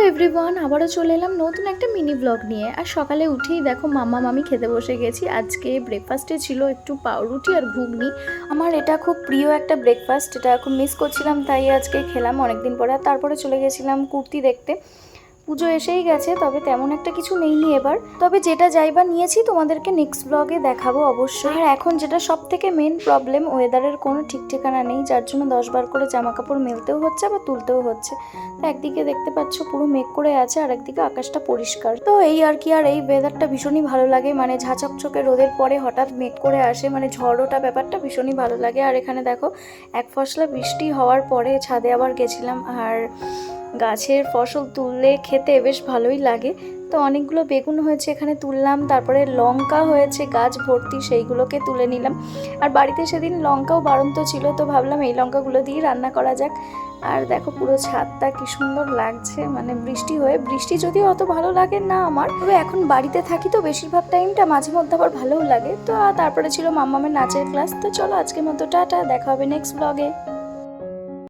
Everyone, আবারও চলে এলাম নতুন একটা মিনি ব্লগ নিয়ে। আর সকালে উঠেই দেখো মাম্মা মামি খেতে বসে গেছি। আজকে ব্রেকফাস্টে ছিল একটু পাউরুটি আর ঘুগনি। আমার এটা খুব প্রিয় একটা ব্রেকফাস্ট, এটা খুব মিস করছিলাম, তাই আজকে খেলাম অনেকদিন পরে। আর তারপরে চলে গেছিলাম কুর্তি দেখতে। পুজো এসেই গেছে, তবে তেমন একটা কিছু নেইনি এবার। তবে যেটা যাইবা নিয়েছি তোমাদেরকে নেক্সট ব্লগে দেখাবো অবশ্যই। আর এখন যেটা সব থেকে মেন প্রবলেম, ওয়েদারের কোনো ঠিক ঠিকানা নেই, যার জন্য 10 বার করে জামা কাপড় মেলতেও হচ্ছে বা তুলতেও হচ্ছে। তো একদিকে দেখতে পাচ্ছ পুরো মেঘ করে আছে, আর একদিকে আকাশটা পরিষ্কার। তো এই আর কি। আর এই ওয়েদারটা ভীষণই ভালো লাগে, মানে ঝাঁচকচকে রোদের পরে হঠাৎ মেঘ করে আসে, মানে ঝড়োটা ব্যাপারটা ভীষণই ভালো লাগে। আর এখানে দেখো এক ফসলা বৃষ্টি হওয়ার পরে ছাদে আবার গেছিলাম, আর গাছের ফসল তুললে খেতে বেশ ভালোই লাগে। তো অনেকগুলো বেগুন হয়েছে এখানে তুললাম, তারপরে লঙ্কা হয়েছে গাছ ভর্তি, সেইগুলোকে তুলে নিলাম। আর বাড়িতে সেদিন লঙ্কাও বাড়ন্ত ছিল, তো ভাবলাম এই লঙ্কাগুলো দিয়ে রান্না করা যাক। আর দেখো পুরো ছাদটা কি সুন্দর লাগছে, মানে বৃষ্টি হয়ে। বৃষ্টি যদিও অত ভালো লাগে না আমার, তবে এখন বাড়িতে থাকি তো বেশিরভাগ টাইমটা, মাঝে মধ্যে আবার ভালোও লাগে। তো তারপরে ছিল মাম্মামের নাচের ক্লাস। তো চলো আজকের মতো টাটা, দেখা হবে নেক্সট ব্লগে।